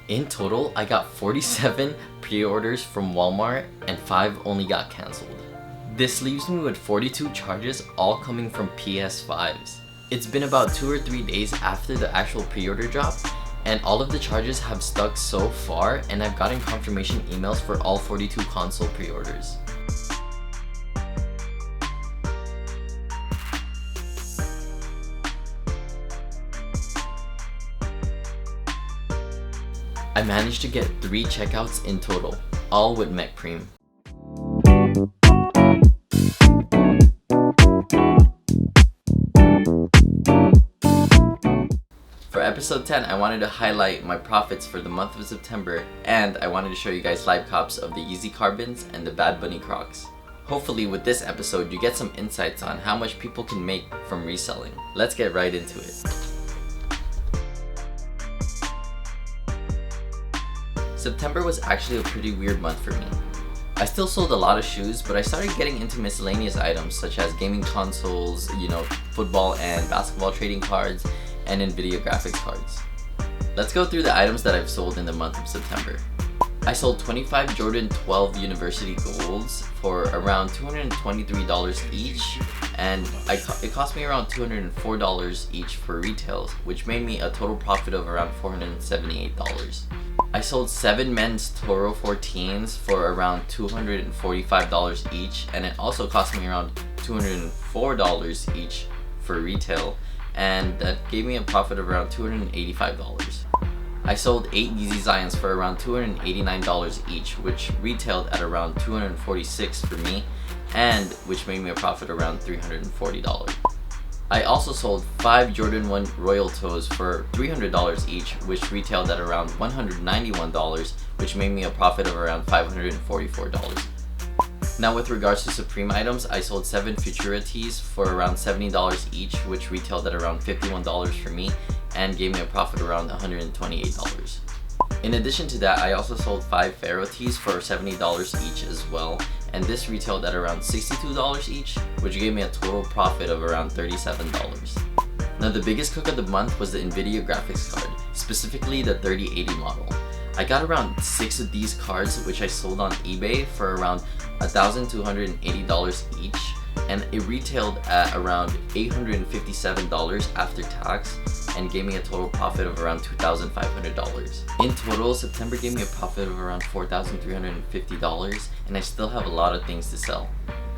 In total, I got 47 pre-orders from Walmart and 5 only got cancelled. This leaves me with 42 charges, all coming from PS5s. It's been about 2 or 3 days after the actual pre-order drop, and all of the charges have stuck so far, and I've gotten confirmation emails for all 42 console pre-orders. I managed to get 3 checkouts in total, all with MechPreem. For episode 10, I wanted to highlight my profits for the month of September, and I wanted to show you guys live cops of the Yeezy Carbons and the Bad Bunny Crocs. Hopefully with this episode you get some insights on how much people can make from reselling. Let's get right into it. September was actually a pretty weird month for me. I still sold a lot of shoes, but I started getting into miscellaneous items such as gaming consoles, football and basketball trading cards, and NVIDIA graphics cards. Let's go through the items that I've sold in the month of September. I sold 25 Jordan 12 University Golds for around $223 each, and it cost me around $204 each for retails, which made me a total profit of around $478. I sold 7 men's Toro 14s for around $245 each, and it also cost me around $204 each for retail, and that gave me a profit of around $285. I sold 8 Yeezy Zions for around $289 each, which retailed at around $246 for me, and which made me a profit around $340. I also sold 5 Jordan 1 Royal Toes for $300 each, which retailed at around $191, which made me a profit of around $544. Now with regards to Supreme items, I sold 7 Futura tees for around $70 each, which retailed at around $51 for me, and gave me a profit around $128. In addition to that, I also sold 5 Pharaoh tees for $70 each as well, and this retailed at around $62 each, which gave me a total profit of around $37. Now the biggest cook of the month was the NVIDIA graphics card, specifically the 3080 model. I got around 6 of these cards, which I sold on eBay for around $1,280 each, and it retailed at around $857 after tax, and gave me a total profit of around $2,500. In total, September gave me a profit of around $4,350, and I still have a lot of things to sell.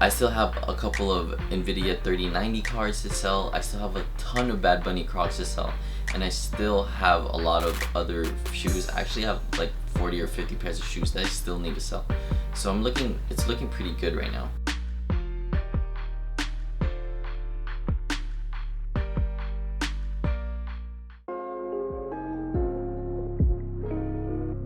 I still have a couple of NVIDIA 3090 cards to sell, I still have a ton of Bad Bunny Crocs to sell, and I still have a lot of other shoes. I actually have like 40 or 50 pairs of shoes that I still need to sell. So it's looking pretty good right now.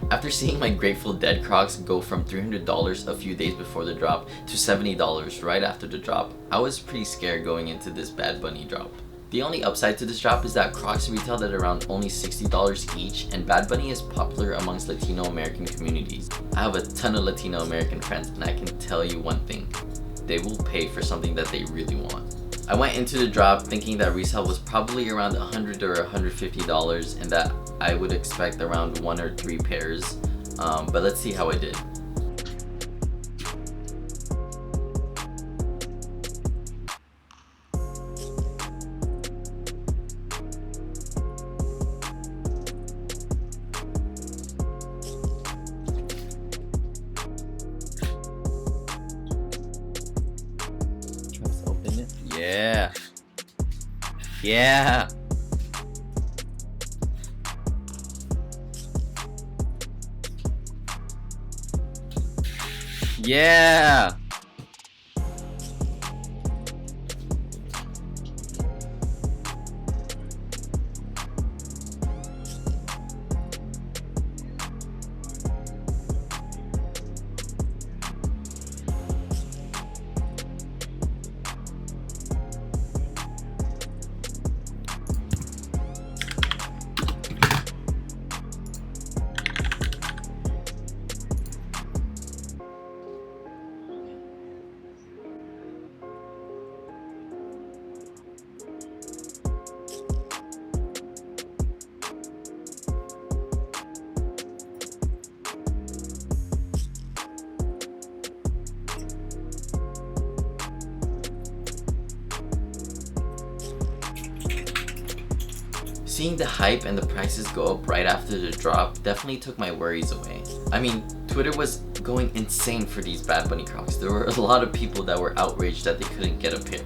After seeing my Grateful Dead Crocs go from $300 a few days before the drop to $70 right after the drop, I was pretty scared going into this Bad Bunny drop. The only upside to this drop is that Crocs retailed at around only $60 each, and Bad Bunny is popular amongst Latino American communities. I have a ton of Latino American friends, and I can tell you one thing: they will pay for something that they really want. I went into the drop thinking that resale was probably around $100 or $150 and that I would expect around 1 or 3 pairs, but let's see how I did. Yeah. Yeah. Yeah. Seeing the hype and the prices go up right after the drop definitely took my worries away. I mean, Twitter was going insane for these Bad Bunny Crocs. There were a lot of people that were outraged that they couldn't get a pair.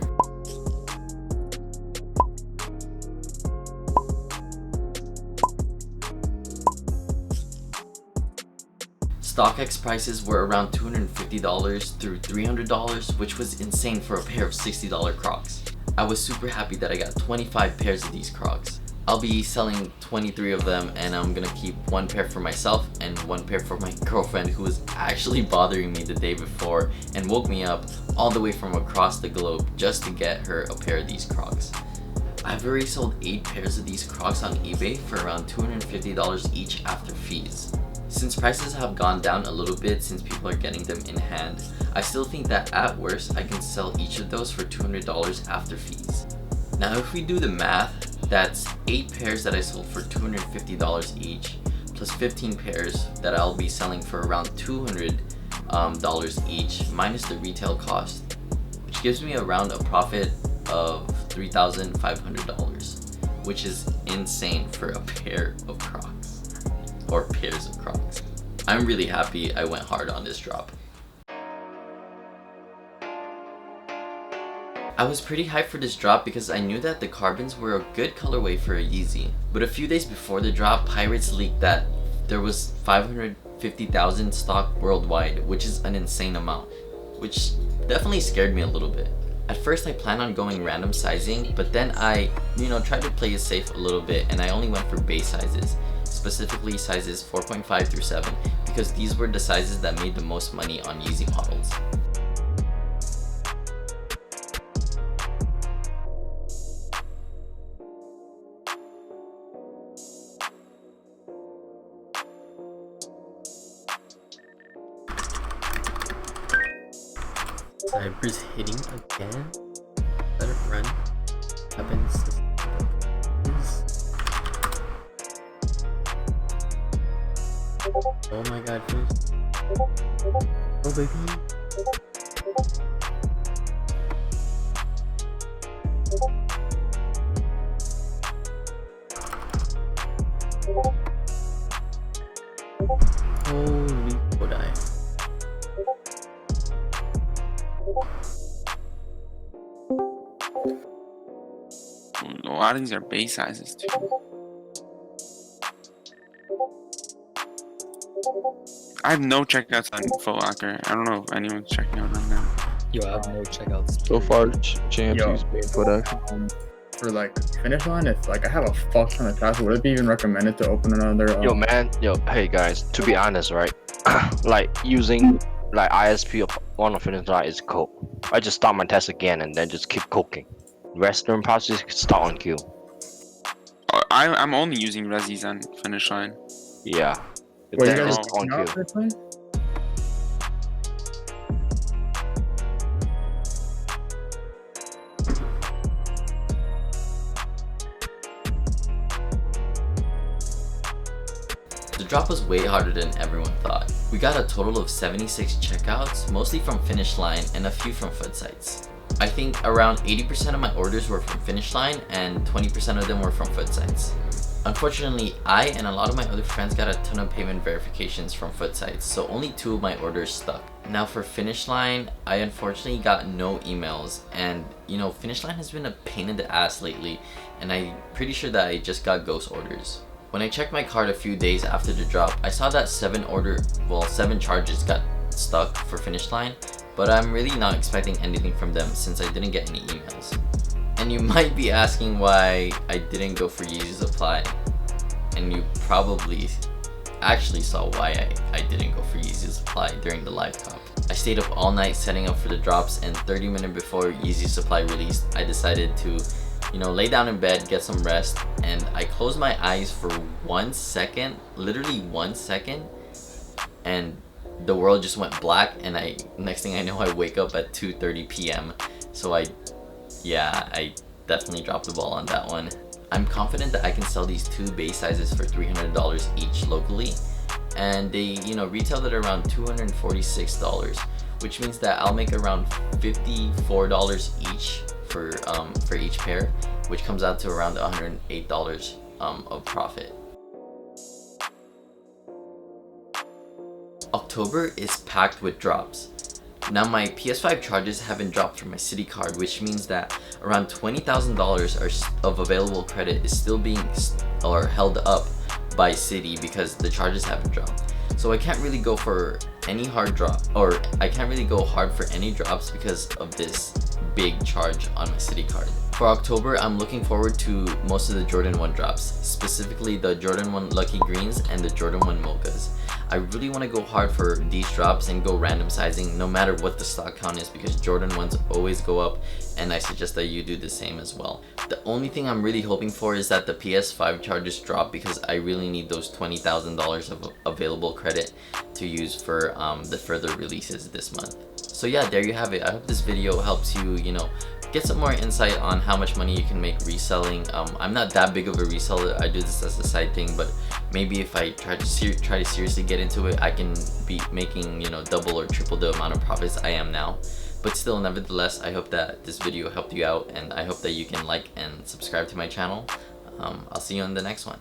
StockX prices were around $250 through $300, which was insane for a pair of $60 Crocs. I was super happy that I got 25 pairs of these Crocs. I'll be selling 23 of them, and I'm gonna keep one pair for myself and one pair for my girlfriend, who was actually bothering me the day before and woke me up all the way from across the globe just to get her a pair of these Crocs. I've already sold 8 pairs of these Crocs on eBay for around $250 each after fees. Since prices have gone down a little bit since people are getting them in hand, I still think that at worst I can sell each of those for $200 after fees. Now if we do the math, that's 8 pairs that I sold for $250 each, plus 15 pairs that I'll be selling for around $200 each, minus the retail cost, which gives me around a profit of $3,500, which is insane for a pair of Crocs. Or pairs of Crocs. I'm really happy I went hard on this drop. I was pretty hyped for this drop because I knew that the carbons were a good colorway for a Yeezy. But a few days before the drop, Pirates leaked that there was 550,000 stock worldwide, which is an insane amount, which definitely scared me a little bit. At first I planned on going random sizing, but then I, tried to play it safe a little bit and I only went for base sizes. Specifically sizes 4.5 through 7, because these were the sizes that made the most money on Yeezy models. Cyber's hitting again? Let it run. Happens. Oh my god, please. Oh baby. Holy kodai. A lot of these are base sizes too. I have no checkouts on footlocker. I don't know if anyone's checking out on that. Yo, I have no checkouts. So far, champs use main footaction. For like finishline, if like I have a fuck ton of traffic, would it be even recommended to open another? Yo man, hey guys, to be honest, right? Like using like ISP on a finishline is cool. I just start my test again and then just keep cooking. Western process start on queue. I'm only using resis on finishline. Yeah. Wait, you Then guys it's on are queue. finishline? The drop was way harder than everyone thought. We got a total of 76 checkouts, mostly from finishline and a few from footsites. I think around 80% of my orders were from finishline and 20% of them were from footsites. Unfortunately, I and a lot of my other friends got a ton of payment verifications from footsites, so only 2 of my orders stuck. Now for finishline, I unfortunately got no emails, and finishline has been a pain in the ass lately, and I'm pretty sure that I just got ghost orders. When I checked my cart a few days after the drop, I saw that 7 charges got stuck for finishline, but I'm really not expecting anything from them since I didn't get any emails. And you might be asking why I didn't go for Yeezy supply, and you probably actually saw why I didn't go for Yeezy supply during the Livecop. I stayed up all night setting up for the drops, and 30 minutes before Yeezy supply released, I decided to lay down in bed, get some rest, and I closed my eyes for 1 second, literally 1 second, and the world just went black, and next thing I know, I wake up at 2:30 p.m. So I definitely dropped the ball on that one. I'm confident that I can sell these 2 base sizes for $300 each locally, and they retailed at around $246, which means that I'll make around $54 each for each pair, which comes out to around $108 of profit. October is packed with drops. Now my PS5 charges haven't dropped from my city card, which means that around $20,000 of available credit is still being held up by city because the charges haven't dropped. So I can't really go for any hard drop, or I can't really go hard for any drops because of this big charge on my city card. For October, I'm looking forward to most of the Jordan 1 drops, specifically the Jordan 1 Lucky Greens and the Jordan 1 Mochas. I really want to go hard for these drops and go random sizing no matter what the stock count is, because Jordan 1s always go up, and I suggest that you do the same as well. The only thing I'm really hoping for is that the PS5 charges drop, because I really need those $20,000 of available credit to use for the further releases this month. So yeah, there you have it. I hope this video helps you, get some more insight on how much money you can make reselling. I'm not that big of a reseller. I do this as a side thing, but maybe if I try to seriously get into it, I can be making double or triple the amount of profits I am now. But still, nevertheless, I hope that this video helped you out, and I hope that you can like and subscribe to my channel. I'll see you on the next one.